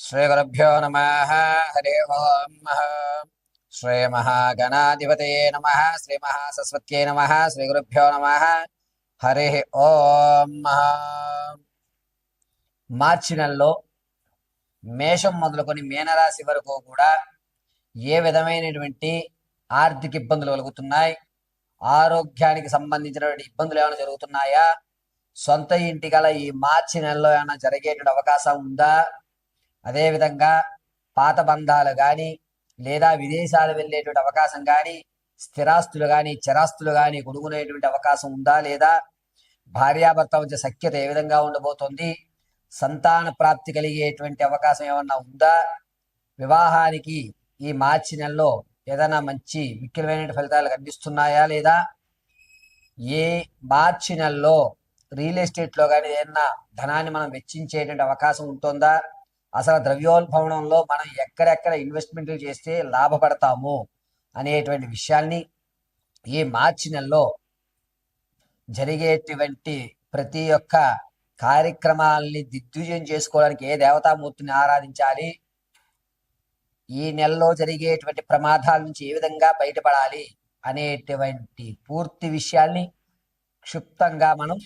श्रीगुरुभ्यो नमः। हरि ओम्। श्रीमहागणाधिपतये नमः। श्रीमहासरस्वत्यै नमः। श्रीगुरुभ्यो नमः। हरि ओम्। మార్చి నెలలో మేషం మొదలుకొని మీనరాశి వరకు కూడా ఏ విధమైనటువంటి ఆర్థిక ఇబ్బందులు కలుగుతున్నాయి, ఆరోగ్యానికి సంబంధించినటువంటి ఇబ్బందులు ఏమైనా జరుగుతున్నాయా, సొంత ఇంటి గల ఈ మార్చి నెలలో ఏమైనా జరిగేటువంటి అవకాశం ఉందా, అదేవిధంగా పాత బంధాలు కానీ లేదా విదేశాలు వెళ్ళేటువంటి అవకాశం కానీ, స్థిరాస్తులు కానీ చరాస్తులు కానీ కొనుక్కునేటువంటి అవకాశం ఉందా లేదా, భార్యాభర్త మధ్య సఖ్యత ఏ విధంగా ఉండబోతోంది, సంతాన ప్రాప్తి కలిగేటువంటి అవకాశం ఏమన్నా ఉందా, వివాహానికి ఈ మార్చి నెలలో ఏదైనా మంచి మిక్కిలమైన ఫలితాలు కనిపిస్తున్నాయా లేదా, ఏ మార్చి నెలలో రియల్ ఎస్టేట్లో కానీ ఏదైనా ధనాన్ని మనం వెచ్చించేటువంటి అవకాశం ఉంటుందా, అసలు ద్రవ్యోల్బణంలో మనం ఎక్కడెక్కడ ఇన్వెస్ట్మెంట్లు చేస్తే లాభపడతాము అనేటువంటి విషయాల్ని ఈ మార్చి నెలలో జరిగేటువంటి ప్రతి ఒక్క కార్యక్రమాలని దిగ్విజయం చేసుకోవడానికి ఏ దేవతామూర్తిని ఆరాధించాలి, ఈ నెలలో జరిగేటువంటి ప్రమాదాల నుంచి ఏ విధంగా బయటపడాలి అనేటువంటి పూర్తి విషయాల్ని క్షుప్తంగా మనం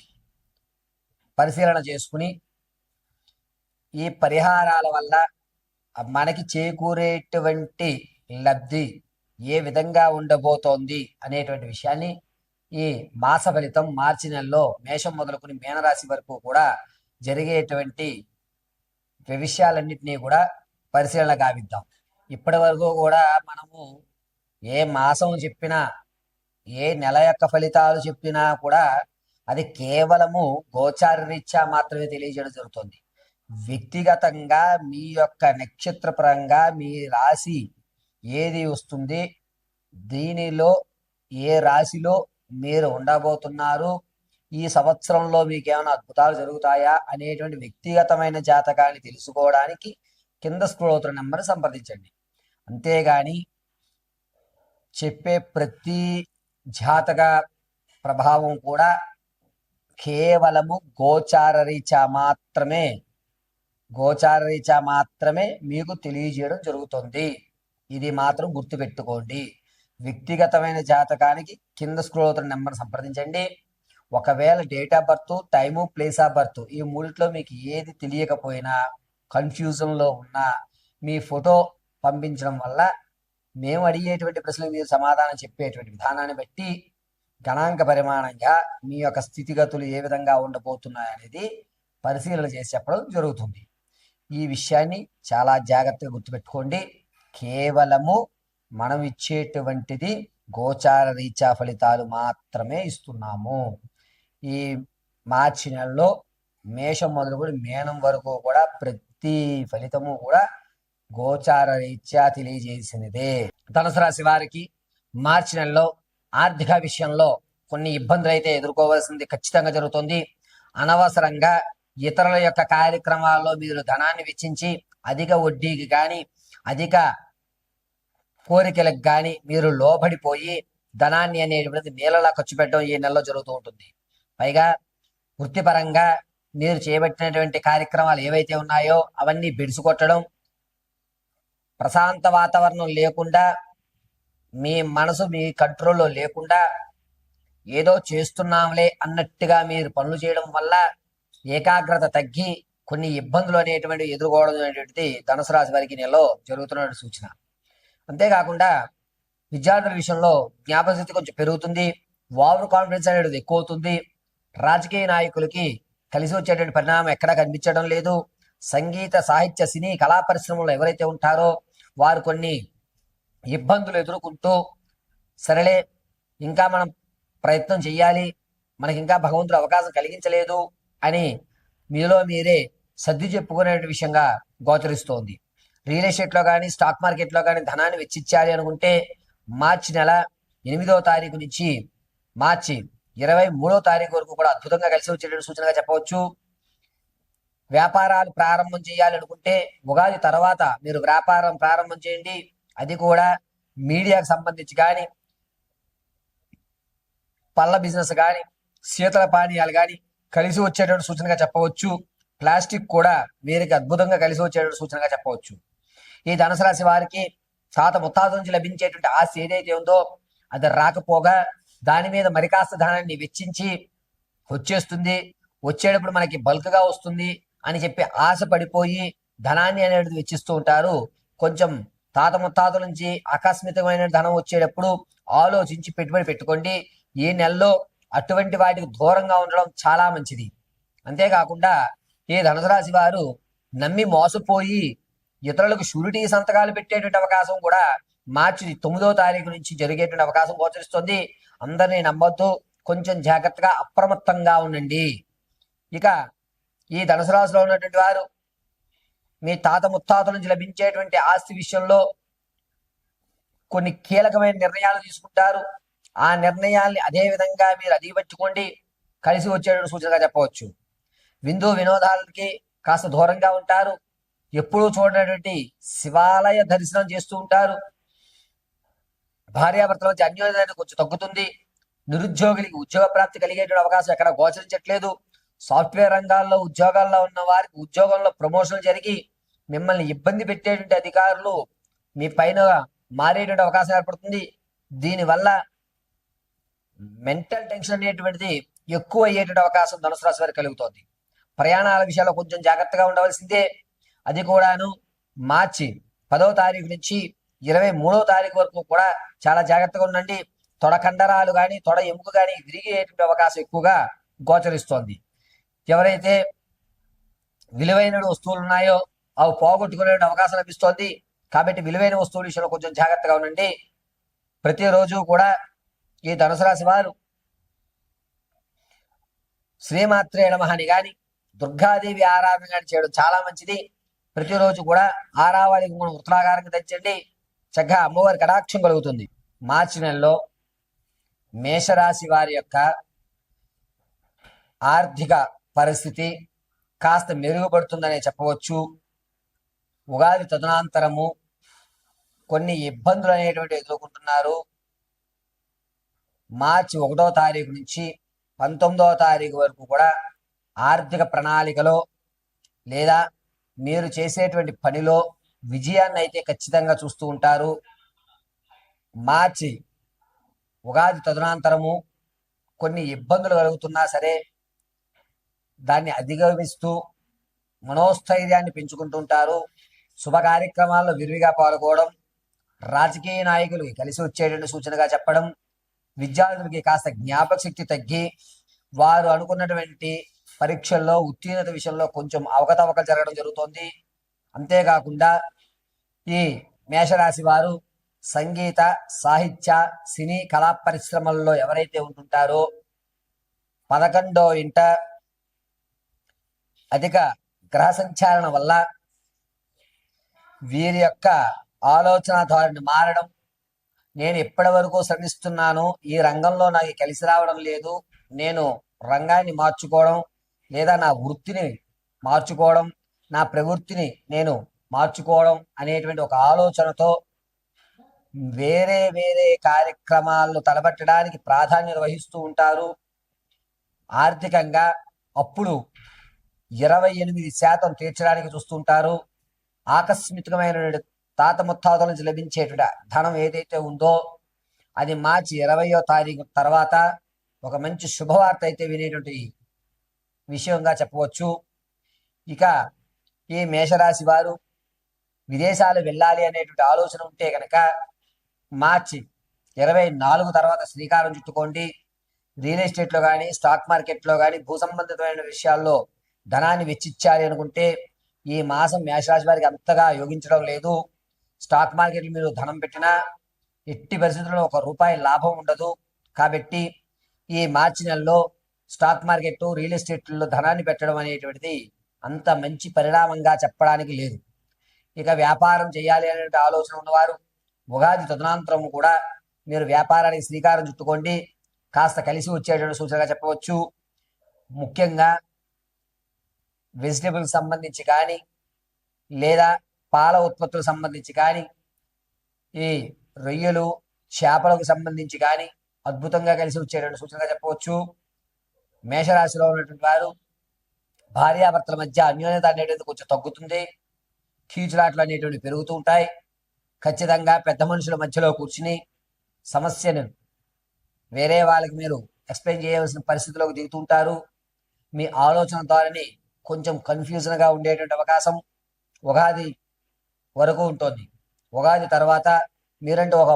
పరిశీలన చేసుకుని ఈ పరిహారాల వల్ల మనకి చేకూరేటువంటి లబ్ధి ఏ విధంగా ఉండబోతోంది అనేటువంటి విషయాన్ని ఈ మాస ఫలితం మార్చి నెలలో మేషం మొదలుకొని మీనరాశి వరకు కూడా జరిగేటువంటి విషయాలన్నింటినీ కూడా పరిశీలన గావిద్దాం. ఇప్పటి వరకు కూడా మనము ఏ మాసం చెప్పినా ఏ నెల యొక్క ఫలితాలు చెప్పినా కూడా అది కేవలము గోచార రీత్యా మాత్రమే తెలియజేయడం జరుగుతుంది. వ్యక్తిగతంగా మీ యొక్క నక్షత్రపరంగా మీ రాశి ఏది వస్తుంది, దీనిలో ఏ రాశిలో మీరు ఉండబోతున్నారు, ఈ సంవత్సరంలో మీకు ఏమైనా అద్భుతాలు జరుగుతాయా అనేటువంటి వ్యక్తిగతమైన జాతకాన్ని తెలుసుకోవడానికి కింద స్క్రోల్ అవుతున్న నెంబర్ సంప్రదించండి. అంతేగాని చెప్పే ప్రతి జాతక ప్రభావం కూడా కేవలము గోచార రీత్యా మాత్రమే మీకు తెలియజేయడం జరుగుతుంది. ఇది మాత్రం గుర్తుపెట్టుకోండి. వ్యక్తిగతమైన జాతకానికి కింద స్క్రోల్ అవుతున్న నెంబర్ సంప్రదించండి. ఒకవేళ date of birth, time, place of birth ఈ మూడిట్లో మీకు ఏది తెలియకపోయినా, కన్ఫ్యూజన్లో ఉన్నా మీ ఫోటో పంపించడం వల్ల మేము అడిగేటువంటి ప్రశ్నలు మీరు సమాధానం చెప్పేటువంటి విధానాన్ని బట్టి గణాంక పరిమాణంగా మీ యొక్క స్థితిగతులు ఏ విధంగా ఉండబోతున్నాయి అనేది పరిశీలన చేసి చెప్పడం జరుగుతుంది. ఈ విషయాన్ని చాలా జాగ్రత్తగా గుర్తుపెట్టుకోండి. కేవలము మనం ఇచ్చేటువంటిది గోచార రీత్యా ఫలితాలు మాత్రమే ఇస్తున్నాము. ఈ మార్చి నెలలో మేషం మొదలుకొని మీనం వరకు కూడా ప్రతి ఫలితము కూడా గోచార రీత్యా తెలియజేసినదే. ధనుసు రాశి వారికి మార్చి నెలలో ఆర్థిక విషయంలో కొన్ని ఇబ్బందులు అయితే ఎదుర్కోవాల్సింది ఖచ్చితంగా జరుగుతుంది. అనవసరంగా ఇతరుల యొక్క కార్యక్రమాల్లో మీరు ధనాన్ని వెచ్చించి అధిక వడ్డీకి కానీ అధిక కోరికలకు కానీ మీరు లోబడిపోయి ధనాన్ని అనేటువంటిది నీళ్ళలా ఖర్చు పెట్టడం ఈ నెలలో జరుగుతూ ఉంటుంది. పైగా వృత్తిపరంగా మీరు చేపట్టినటువంటి కార్యక్రమాలు ఏవైతే ఉన్నాయో అవన్నీ బెడిసికొట్టడం, ప్రశాంత వాతావరణం లేకుండా, మీ మనసు మీ కంట్రోల్లో లేకుండా ఏదో చేస్తున్నాంలే అన్నట్టుగా మీరు పనులు చేయడం వల్ల ఏకాగ్రత తగ్గి కొన్ని ఇబ్బందులు అనేటువంటివి ఎదుర్కోవడం అనేటువంటిది ధనుసు రాశి వారికి నెలలో జరుగుతున్న సూచన. అంతేకాకుండా విద్యార్థుల విషయంలో జ్ఞాపకశక్తి కొంచెం పెరుగుతుంది, ఓవర్ కాన్ఫిడెన్స్ అనేది ఎక్కువ అవుతుంది. రాజకీయ నాయకులకి కలిసి వచ్చేటువంటి పరిణామం ఎక్కడా కనిపించడం లేదు. సంగీత, సాహిత్య, సినీ, కళా పరిశ్రమలో ఎవరైతే ఉంటారో వారు కొన్ని ఇబ్బందులు ఎదుర్కొంటూ సరేలే ఇంకా మనం ప్రయత్నం చెయ్యాలి, మనకి ఇంకా భగవంతుడు అవకాశం కలిగించలేదు అని మీలో మీరే సర్ది చెప్పుకునే విషయంగా గోచరిస్తోంది. రియల్ ఎస్టేట్లో కానీ స్టాక్ మార్కెట్లో కానీ ధనాన్ని వెచ్చించాలి అనుకుంటే మార్చి నెల 8వ తారీఖు నుంచి మార్చి 23వ తారీఖు వరకు కూడా అద్భుతంగా కలిసి వచ్చేటువంటి సూచనగా చెప్పవచ్చు. వ్యాపారాలు ప్రారంభం చేయాలి అనుకుంటే ఉగాది తర్వాత మీరు వ్యాపారం ప్రారంభం చేయండి. అది కూడా మీడియాకు సంబంధించి కానీ, పళ్ళ బిజినెస్ కానీ, శీతల పానీయాలు కానీ కలిసి వచ్చేటువంటి సూచనగా చెప్పవచ్చు. ప్లాస్టిక్ కూడా వీరికి అద్భుతంగా కలిసి వచ్చే సూచనగా చెప్పవచ్చు. ఈ ధనుసు రాశి వారికి తాత ముత్తాత నుంచి లభించేటువంటి ఆస్తి ఏదైతే ఉందో అది రాకపోగా దాని మీద మరి కాస్త ధనాన్ని వెచ్చించి వచ్చేస్తుంది, వచ్చేటప్పుడు మనకి బల్క్ గా వస్తుంది అని చెప్పి ఆశ పడిపోయి ధనాన్ని అనేది వెచ్చిస్తూ ఉంటారు. కొంచెం తాత ముత్తాతల నుంచి ఆకస్మికమైన ధనం వచ్చేటప్పుడు ఆలోచించి పెట్టుబడి పెట్టుకోండి. ఈ నెలలో అటువంటి వాటికి దూరంగా ఉండడం చాలా మంచిది. అంతేకాకుండా ఈ ధనుసు రాశి వారు నమ్మి మోసపోయి ఇతరులకు షూరిటీ సంతకాలు పెట్టేటువంటి అవకాశం కూడా మార్చి 9వ తారీఖు నుంచి జరిగేటువంటి అవకాశం గోచరిస్తుంది. అందరినీ నమ్మొద్దు, కొంచెం జాగ్రత్తగా అప్రమత్తంగా ఉండండి. ఇక ఈ ధనుసు రాశిలో ఉన్నటువంటి వారు మీ తాత ముత్తాతల నుంచి లభించేటువంటి ఆస్తి విషయంలో కొన్ని కీలకమైన నిర్ణయాలు తీసుకుంటారు. ఆ నిర్ణయాల్ని అదే విధంగా మీరు అదిపట్టుకోండి, కలిసి వచ్చేటువంటి సూచనగా చెప్పవచ్చు. విందు వినోదాలకి కాస్త దూరంగా ఉంటారు. ఎప్పుడూ చూడనటువంటి శివాలయ దర్శనం చేస్తూ ఉంటారు. భార్యాభర్తల మధ్య అన్యోన్యత కొంచెం తగ్గుతుంది. నిరుద్యోగులకి ఉద్యోగ ప్రాప్తి కలిగేటువంటి అవకాశం ఎక్కడ గోచరించట్లేదు. సాఫ్ట్వేర్ రంగాల్లో ఉద్యోగాల్లో ఉన్న వారికి ఉద్యోగంలో ప్రమోషన్లు జరిగి మిమ్మల్ని ఇబ్బంది పెట్టేటువంటి అధికారులు మీ పైన మారేటువంటి అవకాశం ఏర్పడుతుంది. దీనివల్ల మెంటల్ టెన్షన్ అనేటువంటిది ఎక్కువ అయ్యేటువంటి అవకాశం ధనుసు రాశి వారికి కలుగుతోంది. ప్రయాణాల విషయాల్లో కొంచెం జాగ్రత్తగా ఉండవలసిందే. అది కూడాను మార్చి 10వ తారీఖు నుంచి 23వ తారీఖు వరకు కూడా చాలా జాగ్రత్తగా ఉండండి. తొడ కండరాలు కానీ తొడ ఎముక కానీ విరిగేటువంటి అవకాశం ఎక్కువగా గోచరిస్తోంది. ఎవరైతే విలువైన వస్తువులు ఉన్నాయో అవి పోగొట్టుకునే అవకాశం లభిస్తోంది. కాబట్టి విలువైన వస్తువుల విషయంలో కొంచెం జాగ్రత్తగా ఉండండి. ప్రతిరోజు కూడా ఈ ధనుసు రాశి వారు శ్రీమాత్రే నమః అని కానీ దుర్గాదేవి ఆరాధన కానీ చేయడం చాలా మంచిది. ప్రతిరోజు కూడా ఆరావళి ఉత్తరాకారంగా తెచ్చండి, చక్కగా అమ్మవారి కటాక్షం కలుగుతుంది. మార్చి నెలలో మేషరాశి వారి యొక్క ఆర్థిక పరిస్థితి కాస్త మెరుగుపడుతుందనే చెప్పవచ్చు. ఉగాది తదనంతరము కొన్ని ఇబ్బందులు అనేటువంటి ఎదుర్కొంటున్నారు. మార్చి 1వ తారీఖు నుంచి 19వ తారీఖు వరకు కూడా ఆర్థిక ప్రణాళికలో లేదా మీరు చేసేటువంటి పనిలో విజయాన్ని అయితే ఖచ్చితంగా చూస్తూ ఉంటారు. మార్చి ఉగాది తదనంతరము కొన్ని ఇబ్బందులు కలుగుతున్నా సరే దాన్ని అధిగమిస్తూ మనోస్థైర్యాన్ని పెంచుకుంటుంటారు. శుభ కార్యక్రమాల్లో విరివిగా పాల్గొనడం, రాజకీయ నాయకులకి కలిసి వచ్చేటువంటి సూచనగా చెప్పడం, విద్యార్థులకి కాస్త జ్ఞాపక శక్తి తగ్గి వారు అనుకున్నటువంటి పరీక్షల్లో ఉత్తీర్ణత విషయంలో కొంచెం అవకతవకలు జరగడం జరుగుతోంది. అంతేకాకుండా ఈ మేషరాశి వారు సంగీత, సాహిత్య, సినీ కళా పరిశ్రమల్లో ఎవరైతే ఉంటుంటారో 11వ ఇంట అధిక గ్రహ సంచారణ వల్ల వీరి యొక్క ఆలోచన ధోరణి మారడం, నేను ఎప్పటి వరకు శ్రమిస్తున్నాను, ఈ రంగంలో నాకు కలిసి రావడం లేదు, నేను రంగాన్ని మార్చుకోవడం లేదా నా వృత్తిని మార్చుకోవడం, నా ప్రవృత్తిని నేను మార్చుకోవడం అనేటువంటి ఒక ఆలోచనతో వేరే వేరే కార్యక్రమాలను తలపెట్టడానికి ప్రాధాన్యత వహిస్తూ ఉంటారు. ఆర్థికంగా అప్పుడు 28% తీర్చడానికి చూస్తుంటారు. ఆకస్మికమైన తాత ముత్తాతల నుంచి లభించేటువంటి ధనం ఏదైతే ఉందో అది మార్చి 20వ తారీఖు తర్వాత ఒక మంచి శుభవార్త అయితే వినేటువంటి విషయంగా చెప్పవచ్చు. ఇక ఈ మేషరాశి వారు విదేశాలు వెళ్ళాలి అనేటువంటి ఆలోచన ఉంటే కనుక మార్చి 24 తర్వాత శ్రీకారం చుట్టుకోండి. రియల్ ఎస్టేట్లో కానీ స్టాక్ మార్కెట్లో కానీ భూ సంబంధితమైన విషయాల్లో ధనాన్ని వెచ్చించాలి అనుకుంటే ఈ మాసం మేషరాశి వారికి అంతగా యోగించడం లేదు. స్టాక్ మార్కెట్లో మీరు ధనం పెట్టినా ఎట్టి పరిస్థితుల్లో ₹1 లాభం ఉండదు. కాబట్టి ఈ మార్చి నెలలో స్టాక్ మార్కెట్, రియల్ ఎస్టేట్లో ధనాన్ని పెట్టడం అనేటువంటిది అంత మంచి పరిణామంగా చెప్పడానికి లేదు. ఇక వ్యాపారం చేయాలి అనే ఆలోచన ఉన్నవారు ఉగాది తదనంతరం కూడా మీరు వ్యాపారానికి శ్రీకారం చుట్టుకోండి. కాస్త కలిసి వచ్చేటువంటి సూచనగా చెప్పవచ్చు. ముఖ్యంగా వెజిటేబుల్స్ సంబంధించి కానీ లేదా పాల ఉత్పత్తులకు సంబంధించి కానీ ఈ రొయ్యలు, చేపలకు సంబంధించి కానీ అద్భుతంగా కలిసి వచ్చేటువంటి సూచనగా చెప్పవచ్చు. మేషరాశిలో ఉన్నటువంటి వారు భార్యాభర్తల మధ్య అన్యోన్యత అనేటువంటిది కొంచెం తగ్గుతుంది. కీచులాట్లు అనేటువంటివి పెరుగుతూ ఉంటాయి. ఖచ్చితంగా పెద్ద మనుషుల మధ్యలో కూర్చుని సమస్యను వేరే వాళ్ళకి మీరు ఎక్స్ప్లెయిన్ చేయవలసిన పరిస్థితిలోకి దిగుతుంటారు. మీ ఆలోచన ధోరణి కొంచెం కన్ఫ్యూజన్గా ఉండేటువంటి అవకాశం ఉగాది వరకు ఉంటుంది. ఉగాది తర్వాత మీరంటూ ఒక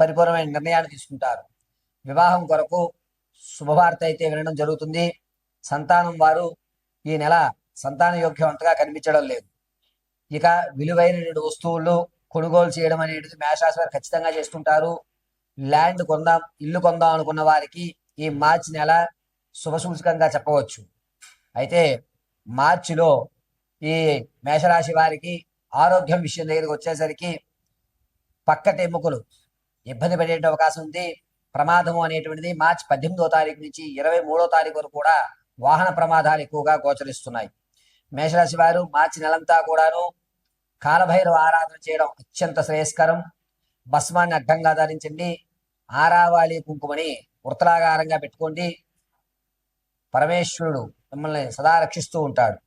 పరిపూర్ణమైన నిర్ణయాన్ని తీసుకుంటారు. వివాహం కొరకు శుభవార్త అయితే వినడం జరుగుతుంది. సంతానం వారు ఈ నెల సంతాన యోగ్యం అంతగా కనిపించడం లేదు. ఇక విలువైన వస్తువులు కొనుగోలు చేయడం అనేది మేషరాశి వారు ఖచ్చితంగా చేస్తుంటారు. ల్యాండ్ కొందాం, ఇల్లు కొందాం అనుకున్న వారికి ఈ మార్చి నెల శుభసూచకంగా చెప్పవచ్చు. అయితే మార్చిలో ఈ మేషరాశి వారికి ఆరోగ్యం విషయం దగ్గరికి వచ్చేసరికి పక్కటి ఎముకలు ఇబ్బంది పడే అవకాశం ఉంది. ప్రమాదము అనేటువంటిది మార్చి 18వ తారీఖు నుంచి 23వ తారీఖు వరకు కూడా వాహన ప్రమాదాలు ఎక్కువగా గోచరిస్తున్నాయి. మేషరాశి వారు మార్చి నెలంతా కూడాను కాలభైరవ ఆరాధన చేయడం అత్యంత శ్రేయస్కరం. భస్మాన్ని అడ్డంగా ధరించండి. ఆరావాలి కుంకుమని వృత్తలాగారంగా పెట్టుకోండి. పరమేశ్వరుడు మిమ్మల్ని సదా రక్షిస్తూ ఉంటాడు.